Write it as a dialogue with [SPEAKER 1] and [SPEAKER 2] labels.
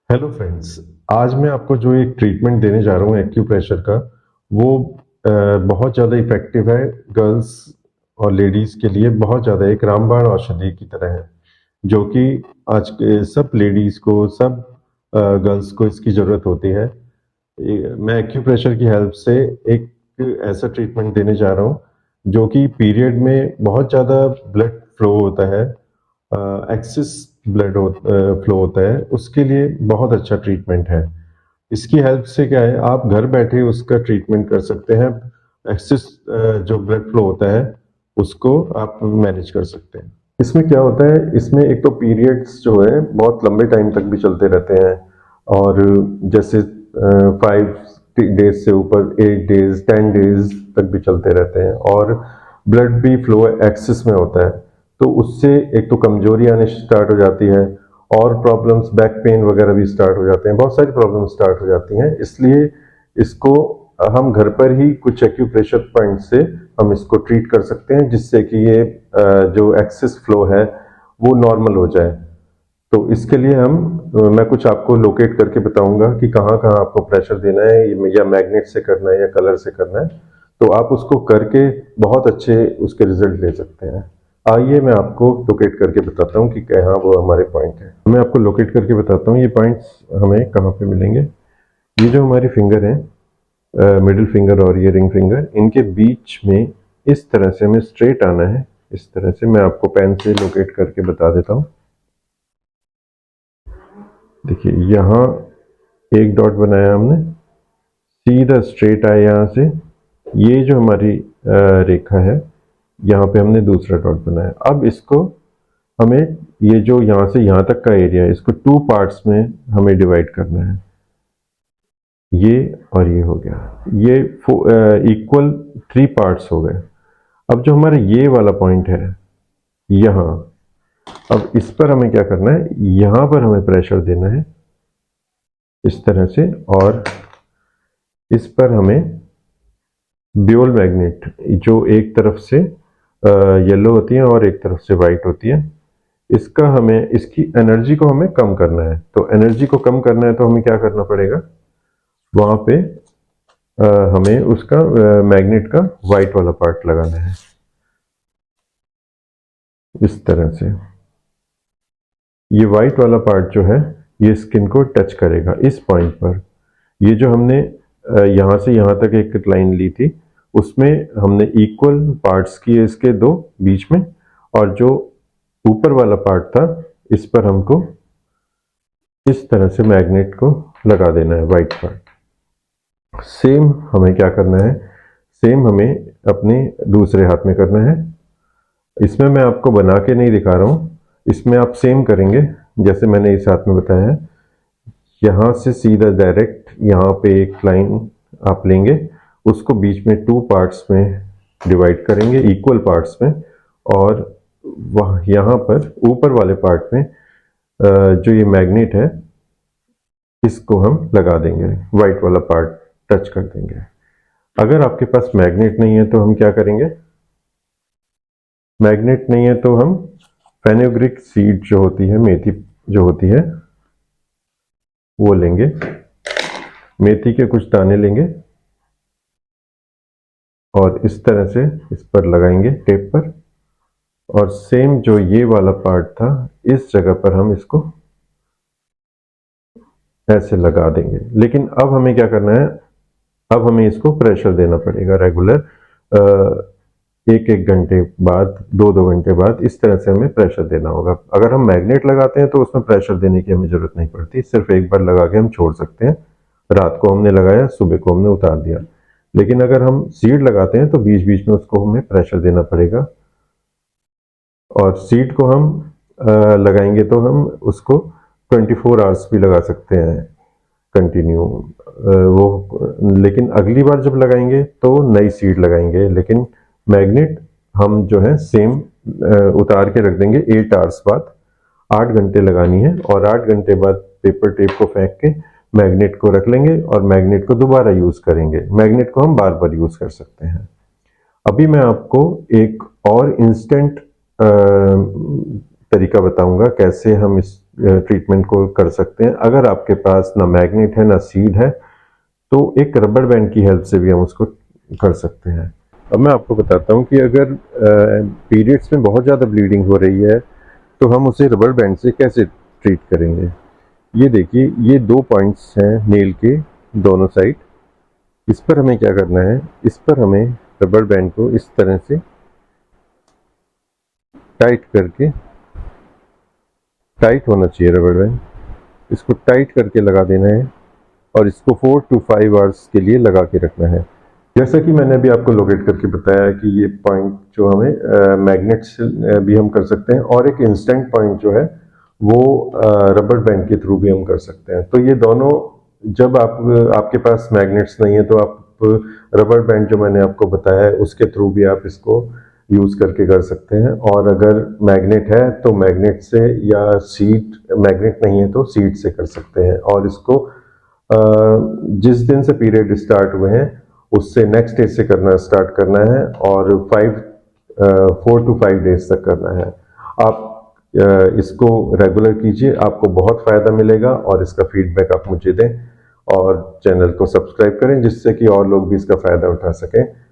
[SPEAKER 1] Hello friends. आज मैं आपको जो एक ट्रीटमेंट देने जा रहा हूँ एक्यूप्रेशर का, वो बहुत ज़्यादा इफेक्टिव है। गर्ल्स और लेडीज के लिए बहुत ज़्यादा एक रामबाण औषधि की तरह है, जो कि आज के सब लेडीज को, सब गर्ल्स को इसकी ज़रूरत होती है। मैं एक्यूप्रेशर की हेल्प से एक ऐसा ट्रीटमेंट देने जा रहा हूँ जो कि पीरियड में बहुत ज़्यादा ब्लड फ्लो होता है, एक्सेस ब्लड फ्लो होता है, उसके लिए बहुत अच्छा ट्रीटमेंट है। इसकी हेल्प से क्या है, आप घर बैठे उसका ट्रीटमेंट कर सकते हैं। एक्सेस जो ब्लड फ्लो होता है उसको आप मैनेज कर सकते हैं। इसमें क्या होता है, इसमें एक तो पीरियड्स जो है बहुत लंबे टाइम तक भी चलते रहते हैं, और जैसे 5 डेज से ऊपर 8 डेज 10 डेज तक भी चलते रहते हैं, और ब्लड भी फ्लो एक्सेस में होता है। तो उससे एक तो कमजोरी आने स्टार्ट हो जाती है, और प्रॉब्लम्स बैक पेन वगैरह भी स्टार्ट हो जाते हैं, बहुत सारी प्रॉब्लम्स स्टार्ट हो जाती हैं। इसलिए इसको हम घर पर ही कुछ एक्यूप्रेशर पॉइंट से हम इसको ट्रीट कर सकते हैं, जिससे कि ये जो एक्सेस फ्लो है वो नॉर्मल हो जाए। तो इसके लिए मैं कुछ आपको लोकेट करके बताऊंगा कि कहाँ कहाँ आपको प्रेशर देना है, या मैग्नेट से करना है या कलर से करना है। तो आप उसको करके बहुत अच्छे उसके रिजल्ट ले सकते हैं। आइए मैं आपको लोकेट करके बताता हूँ कि कहाँ वो हमारे पॉइंट है। मैं आपको लोकेट करके बताता हूँ ये पॉइंट्स हमें कहाँ पे मिलेंगे। ये जो हमारी फिंगर है, मिडिल फिंगर और ये रिंग फिंगर, इनके बीच में इस तरह से हमें स्ट्रेट आना है। इस तरह से मैं आपको पेन से लोकेट करके बता देता हूँ। देखिए, यहाँ एक डॉट बनाया हमने, सीधा स्ट्रेट आया यहाँ से। ये जो हमारी रेखा है, यहाँ पे हमने दूसरा डॉट बनाया। अब इसको हमें, ये जो यहाँ से यहाँ तक का एरिया है, इसको 2 पार्ट्स में हमें डिवाइड करना है। ये और ये हो गया, ये इक्वल 3 पार्ट्स हो गए। अब जो हमारा ये वाला पॉइंट है यहाँ, अब इस पर हमें क्या करना है, यहाँ पर हमें प्रेशर देना है इस तरह से, और इस पर हमें ड्यूल मैग्नेट, जो एक तरफ से येलो होती है और एक तरफ से वाइट होती है, इसका हमें, इसकी एनर्जी को हमें कम करना है। तो एनर्जी को कम करना है तो हमें क्या करना पड़ेगा, वहां पे हमें उसका मैग्नेट का वाइट वाला पार्ट लगाना है इस तरह से। ये वाइट वाला पार्ट जो है, ये स्किन को टच करेगा इस पॉइंट पर। ये जो हमने यहाँ से यहाँ तक एक लाइन ली थी, उसमें हमने इक्वल पार्ट्स किए इसके दो बीच में, और जो ऊपर वाला पार्ट था, इस पर हमको इस तरह से मैग्नेट को लगा देना है, वाइट पार्ट। सेम हमें क्या करना है, सेम हमें अपने दूसरे हाथ में करना है। इसमें मैं आपको बना के नहीं दिखा रहा हूँ, इसमें आप सेम करेंगे जैसे मैंने इस हाथ में बताया है। यहाँ से सीधा डायरेक्ट यहाँ पे एक लाइन आप लेंगे, उसको बीच में 2 पार्ट्स में डिवाइड करेंगे, इक्वल पार्ट्स में, और वह यहाँ पर ऊपर वाले पार्ट में जो ये मैग्नेट है, इसको हम लगा देंगे, वाइट वाला पार्ट टच कर देंगे। अगर आपके पास मैग्नेट नहीं है तो हम क्या करेंगे, मैग्नेट नहीं है तो हम फेनुग्रीक सीड जो होती है, मेथी जो होती है, वो लेंगे, मेथी के कुछ दाने लेंगे, और इस तरह से इस पर लगाएंगे टेप पर, और सेम जो ये वाला पार्ट था, इस जगह पर हम इसको ऐसे लगा देंगे। लेकिन अब हमें क्या करना है, अब हमें इसको प्रेशर देना पड़ेगा रेगुलर, एक एक घंटे बाद, दो दो घंटे बाद, इस तरह से हमें प्रेशर देना होगा। अगर हम मैग्नेट लगाते हैं तो उसमें प्रेशर देने की हमें जरूरत नहीं पड़ती, सिर्फ एक बार लगा के हम छोड़ सकते हैं। रात को हमने लगाया, सुबह को हमने उतार दिया। लेकिन अगर हम सीड लगाते हैं तो बीच बीच में उसको हमें प्रेशर देना पड़ेगा, और सीड को हम लगाएंगे तो हम उसको 24 आवर्स भी लगा सकते हैं कंटिन्यू, वो। लेकिन अगली बार जब लगाएंगे तो नई सीड लगाएंगे। लेकिन मैग्नेट हम जो है सेम उतार के रख देंगे 8 आवर्स बाद। 8 घंटे लगानी है, और 8 घंटे बाद पेपर टेप को फेंक के मैग्नेट को रख लेंगे, और मैग्नेट को दोबारा यूज करेंगे। मैग्नेट को हम बार बार यूज कर सकते हैं। अभी मैं आपको एक और इंस्टेंट तरीका बताऊंगा कैसे हम इस ट्रीटमेंट को कर सकते हैं। अगर आपके पास ना मैग्नेट है ना सीड है तो एक रबर बैंड की हेल्प से भी हम उसको कर सकते हैं। अब मैं आपको बताता हूँ कि अगर पीरियड्स में बहुत ज़्यादा ब्लीडिंग हो रही है तो हम उसे रबर बैंड से कैसे ट्रीट करेंगे। ये देखिए, ये 2 पॉइंट्स हैं नेल के दोनों साइड। इस पर हमें क्या करना है, इस पर हमें रबर बैंड को इस तरह से टाइट करके, टाइट होना चाहिए रबर बैंड, इसको टाइट करके लगा देना है और इसको 4 to 5 आवर्स के लिए लगा के रखना है। जैसा कि मैंने अभी आपको लोकेट करके बताया कि ये पॉइंट जो हमें मैग्नेट से भी हम कर सकते हैं और एक इंस्टेंट पॉइंट जो है वो रबर बैंड के थ्रू भी हम कर सकते हैं। तो ये दोनों, जब आपके पास मैग्नेट्स नहीं है तो आप रबर बैंड जो मैंने आपको बताया है उसके थ्रू भी आप इसको यूज करके कर सकते हैं। और अगर मैग्नेट है तो मैग्नेट से, या सीड मैग्नेट नहीं है तो सीड से कर सकते हैं। और इसको जिस दिन से पीरियड स्टार्ट हुए हैं उससे नेक्स्ट डे से करना स्टार्ट करना है और 4 to 5 डेज तक करना है। आप इसको रेगुलर कीजिए, आपको बहुत फ़ायदा मिलेगा और इसका फीडबैक आप मुझे दें और चैनल को सब्सक्राइब करें जिससे कि और लोग भी इसका फ़ायदा उठा सकें।